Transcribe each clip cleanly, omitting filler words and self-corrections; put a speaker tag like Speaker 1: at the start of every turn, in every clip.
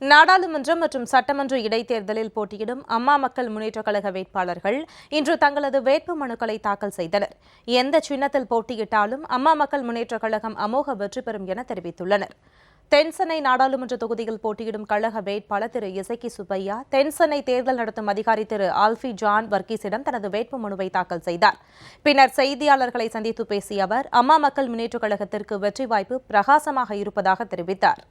Speaker 1: நாடாளுமன்றம் மற்றும் சட்டமன்ற இடைத்தேர்தலில் போட்டியிடும் அம்மா மக்கள் முன்னேற்றக் கழக வேட்பாளர்கள் இன்று தங்களது வேட்பு மனுக்களை தாக்கல் செய்தனர். எந்த சின்னத்தில் போட்டியிட்டாலும் அம்மா மக்கள் முன்னேற்றக் கழகம் அமோக வெற்றி பெறும் என தெரிவித்துள்ளனர். தென்சென்னை நாடாளுமன்ற தொகுதியில் போட்டியிடும் கழக வேட்பாளர் திரு இசக்கி சுப்பையா தென்சென்னை தேர்தல் நடத்தும் அதிகாரி திரு ஆல்ஃபி ஜான் வர்கீஸிடம் தனது வேட்பு மனுவை தாக்கல் செய்தார். பின்னர் செய்தியாளர்களை சந்தித்து பேசிய அவர் அம்மா மக்கள் முன்னேற்றக் கழகத்திற்கு வெற்றி வாய்ப்பு பிரகாசமாக இருப்பதாக தெரிவித்தார்.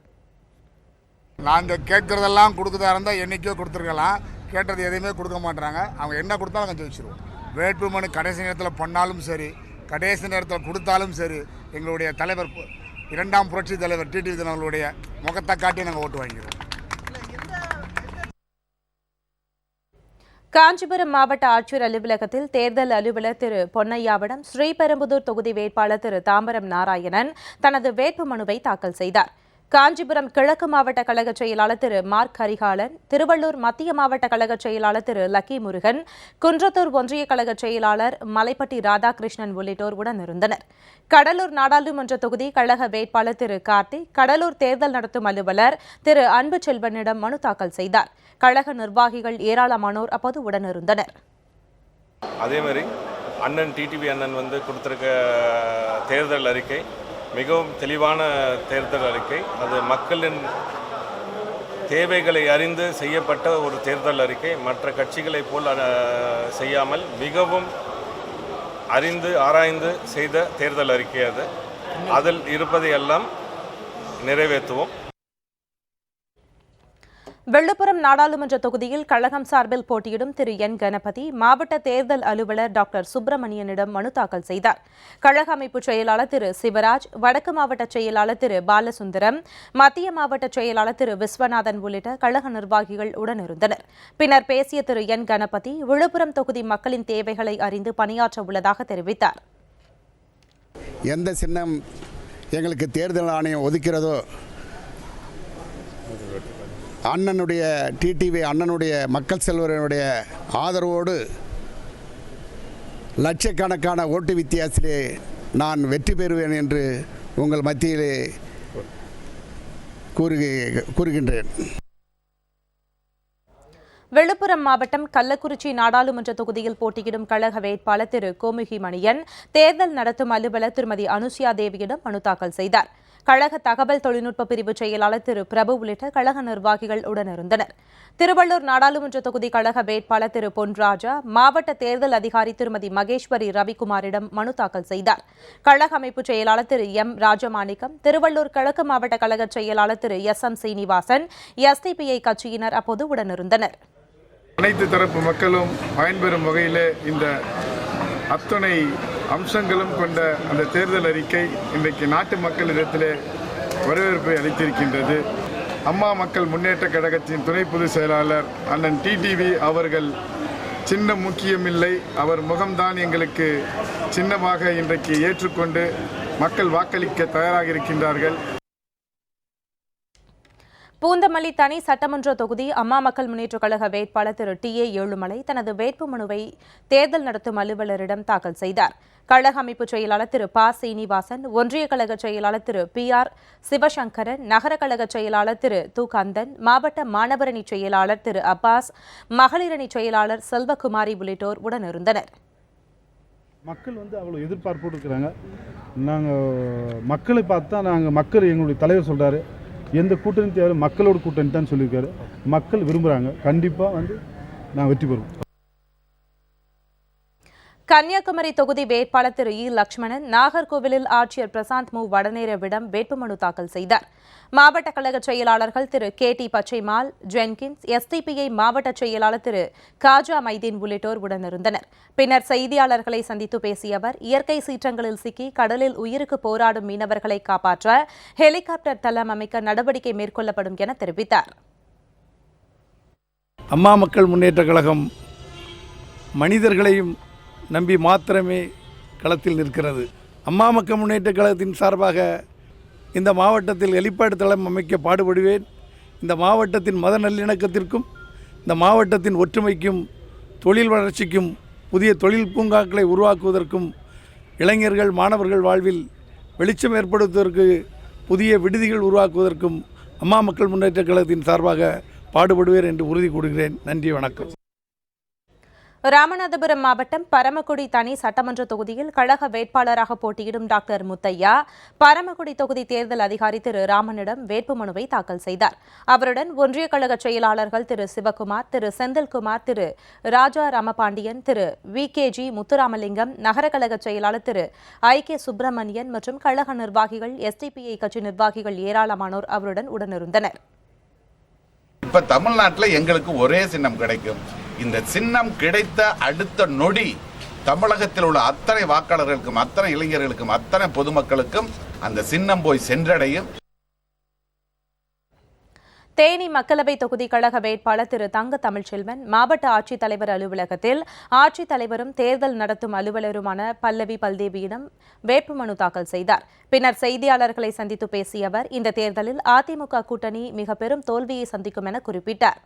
Speaker 2: நாங்கள் கேட்குறதெல்லாம் கொடுக்குறதா இருந்தால் என்றைக்கோ கொடுத்துருக்கலாம். கேட்டது எதையுமே கொடுக்க மாட்டாங்க. அவங்க என்ன கொடுத்தாலும் நாங்கள் ஜெயிச்சிருவோம். வேட்பு மனு கடைசி நேரத்தில் பண்ணாலும் சரி, கடைசி நேரத்தில் கொடுத்தாலும் சரி, எங்களுடைய தலைவர் இரண்டாம் புரட்சி தலைவர் டிடிவி தினகரனுடைய முகத்தை காட்டி நாங்கள் ஓட்டு வாங்கிடுவோம்.
Speaker 1: காஞ்சிபுரம் மாவட்ட ஆட்சியர் அலுவலகத்தில் தேர்தல் அலுவலர் திரு பொன்னையாவிடம் ஸ்ரீபெரும்புதூர் தொகுதி வேட்பாளர் திரு தாம்பரம் நாராயணன் தனது வேட்பு மனுவை தாக்கல் செய்தார். காஞ்சிபுரம் கிழக்கு மாவட்ட கழக செயலாளர் திரு மார்க் ஹரிகாலன், திருவள்ளூர் மத்திய மாவட்ட கழக செயலாளர் திரு லக்கி முருகன், குன்றத்தூர் ஒன்றிய கழக செயலாளர் மலைப்பட்டி ராதாகிருஷ்ணன் உள்ளிட்டோர் உடனிருந்தனர். கடலூர் நாடாளுமன்ற தொகுதி கழக வேட்பாளர் திரு கார்த்திக் கடலூர் தேர்தல் நடத்தும் அலுவலர் திரு அன்பு செல்வனிடம் மனு தாக்கல் செய்தார். கழக நிர்வாகிகள் ஏராளமானோர் அப்போது உடனிருந்தனர்.
Speaker 3: அதேமாதிரி அண்ணன் டிடிவி அண்ணன் கொடுத்திருக்க தேர்தல் அறிக்கை மிகவும் தெளிவான தேர்தல் அறிக்கை. அது மக்களின் தேவைகளை அறிந்து செய்யப்பட்ட ஒரு தேர்தல் அறிக்கை. மற்ற கட்சிகளைப் போல் செய்யாமல் மிகவும் அறிந்து ஆராய்ந்து செய்த தேர்தல் அறிக்கை அது. அதில் இருப்பதையெல்லாம் நிறைவேற்றுவோம்.
Speaker 1: விழுப்புரம் நாடாளுமன்ற தொகுதியில் கழகம் சார்பில் போட்டியிடும் திரு என் கணபதி மாவட்ட தேர்தல் அலுவலர் டாக்டர் சுப்பிரமணியனிடம் மனு தாக்கல் செய்தார். கழக அமைப்பு செயலாளர் திரு சிவராஜ், வடக்கு மாவட்ட செயலாளர் திரு பாலசுந்தரம், மத்திய மாவட்ட செயலாளர் திரு விஸ்வநாதன் உள்ளிட்ட கழக நிர்வாகிகள் உடனிருந்தனர். பின்னர் பேசிய திரு என் கணபதி விழுப்புரம் தொகுதி மக்களின் தேவைகளை அறிந்து பணியாற்ற உள்ளதாக தெரிவித்தார்.
Speaker 4: எந்த சின்னம் எங்களுக்கு தேர்தல் ஆணையம் ஒதுக்கிறதோ அண்ணனுடைய டிடிவி அண்ணனுடைய மக்கள் செல்வரனுடைய ஆதரவோடு லட்சக்கணக்கான ஓட்டு வித்தியாசத்திலே நான் வெற்றி பெறுவேன் என்று உங்கள் மத்தியிலே கூறுகின்றேன்.
Speaker 1: விழுப்புரம் மாவட்டம் கள்ளக்குறிச்சி நாடாளுமன்ற தொகுதியில் போட்டியிடும் கழக வேட்பாளர் திரு கோமுகி மணியன் தேர்தல் நடத்தும் அலுவலர் திருமதி அனுசுயா தேவியிடம் மனு தாக்கல் செய்தார். கழக தகவல் தொழில்நுட்ப பிரிவு செயலாளர் திரு பிரபு உள்ளிட்ட கழக நிர்வாகிகள் உடனிருந்தனர். திருவள்ளூர் நாடாளுமன்ற தொகுதி கழக வேட்பாளர் திரு பொன்ராஜா மாவட்ட தேர்தல் அதிகாரி திருமதி மகேஸ்வரி ரவிக்குமாரிடம் மனு தாக்கல் செய்தார். கழக அமைப்பு செயலாளர் திரு எம் ராஜமாணிக்கம், திருவள்ளூர் கிழக்கு மாவட்ட கழக செயலாளர் திரு எஸ்.எம். சீனிவாசன், எஸ்டிபிஐ கட்சியினர் அப்போது உடனிருந்தனர்.
Speaker 5: அனைத்து தரப்பு மக்களும் பயன்பெறும் வகையிலே இந்த அத்தனை அம்சங்களும் கொண்ட அந்த தேர்தல் அறிக்கை இன்றைக்கு நாட்டு மக்களிடத்திலே வரவேற்பை அளித்திருக்கின்றது. அம்மா மக்கள் முன்னேற்ற கழகத்தின் துணை பொதுச் செயலாளர் அண்ணன் டிடிவி அவர்கள் சின்னம் முக்கியமில்லை, அவர் முகம்தான் எங்களுக்கு சின்னமாக இன்றைக்கு ஏற்றுக்கொண்டு மக்கள் வாக்களிக்க தயாராக இருக்கின்றார்கள்.
Speaker 1: பூந்தமல்லி தனி சட்டமன்ற தொகுதி அம்மா மக்கள் முன்னேற்றக் கழக வேட்பாளர் திரு டி. ஏ. ஏழுமலை தனது வேட்பு மனுவை தேர்தல் நடத்தும் அலுவலரிடம் தாக்கல் செய்தார். கழக அமைப்பு செயலாளர் திரு ப. சீனிவாசன், ஒன்றிய கழக செயலாளர் திரு பி. ஆர். சிவசங்கரன், நகர கழக செயலாளர் திரு து. கந்தன், மாவட்ட மாணவரணி செயலாளர் திரு அப்பாஸ், மகளிரணி செயலாளர் செல்வகுமாரி உள்ளிட்டோர் உடனிருந்தனர்.
Speaker 6: மக்கள் அவ்வளோ எதிர்பார்ப்போடு இருக்கிறாங்க. நாங்கள் மக்களை பார்த்தா மக்கள் எங்களுடைய தலைவர் சொல்கிறாரு, எந்த கூட்டணி தேவை மக்களோட கூட்டணி தான் சொல்லியிருக்காரு. மக்கள் விரும்புகிறாங்க. கண்டிப்பாக நான் வெற்றி பெறுவோம்.
Speaker 1: கன்னியாகுமரி தொகுதி வேட்பாளர் திரு இ. லட்சுமணன் நாகர்கோவிலில் ஆட்சியர் பிரசாந்த் மு. வடநேரவிடம் வேட்புமனு தாக்கல் செய்தார். மாவட்ட கழக செயலாளர்கள் திரு K. D. Pachaimal, Jenkins, SDPI மாவட்ட செயலாளர் திரு காஜா மைதீன் உள்ளிட்டோர் உடனிருந்தனர். பின்னர் செய்தியாளர்களை சந்தித்து பேசிய அவர் இயற்கை சீற்றங்களில் சிக்கி கடலில் உயிருக்கு போராடும் மீனவர்களை காப்பாற்ற ஹெலிகாப்டர் தளம் அமைக்க நடவடிக்கை மேற்கொள்ளப்படும் என தெரிவித்தார்.
Speaker 7: அம்மா மக்கள் முன்னேற்ற கழகம் மனிதர்களையும் நம்பி மாத்திரமே களத்தில் நிற்கிறது. அம்மா மக்கள் முன்னேற்ற கழகத்தின் சார்பாக இந்த மாவட்டத்தில் ஹெலிபேட் தளம் அமைக்க பாடுபடுவேன். இந்த மாவட்டத்தின் மத நல்லிணக்கத்திற்கும் இந்த மாவட்டத்தின் ஒற்றுமைக்கும் தொழில் வளர்ச்சிக்கும் புதிய தொழில் பூங்காக்களை உருவாக்குவதற்கும் இளைஞர்கள் மாணவர்கள் வாழ்வில் வெளிச்சம் ஏற்படுத்துவதற்கு புதிய விடுதிகள் உருவாக்குவதற்கும் அம்மா மக்கள் முன்னேற்றக் கழகத்தின் சார்பாக பாடுபடுவேன் என்று உறுதி கூறுகிறேன். நன்றி, வணக்கம்.
Speaker 1: ராமநாதபுரம் மாவட்டம் பரமக்குடி தனி சட்டமன்ற தொகுதியில் கழக வேட்பாளராக போட்டியிடும் டாக்டர் முத்தையா பரமக்குடி தொகுதி தேர்தல் அதிகாரி திரு ராமனிடம் வேட்புமனுவை தாக்கல் செய்தார். அவருடன் ஒன்றிய கழக செயலாளர்கள் திரு சிவகுமார், திரு செந்தில்குமார், திரு ராஜா ராமபாண்டியன், திரு VKG முத்துராமலிங்கம், நகர கழக செயலாளர் திரு IK சுப்பிரமணியன் மற்றும் கழக நிர்வாகிகள், SDPI கட்சி நிர்வாகிகள் ஏராளமானோர் அவருடன் உடனிருந்தனர்.
Speaker 8: இப்ப தமிழ்நாட்டில் எங்களுக்கு ஒரே சின்னம் கிடைக்கும். இந்த சின்னம் கிடைத்த அடுத்த நொடி தமிழகத்தில் உள்ள அத்தனை வாக்காளர்களுக்கும், அத்தனை இளைஞர்களுக்கும், அத்தனை பொதுமக்களுக்கும் அந்த சின்னம் போய் சென்றடையும்.
Speaker 1: தேனி மக்களவை தொகுதி கழக வேட்பாளர் திரு தங்க தமிழ்ச்செல்வன் மாவட்ட ஆட்சித்தலைவர் அலுவலகத்தில் ஆட்சித்தலைவரும் தேர்தல் நடத்தும் அலுவலருமான பல்லவி பல்தேவியிடம் வேட்புமனு தாக்கல் செய்தார். பின்னர் செய்தியாளர்களை சந்தித்து பேசிய அவர் இந்த தேர்தலில் அதிமுக கூட்டணி மிக பெரும் தோல்வியை சந்திக்கும் என குறிப்பிட்டார்.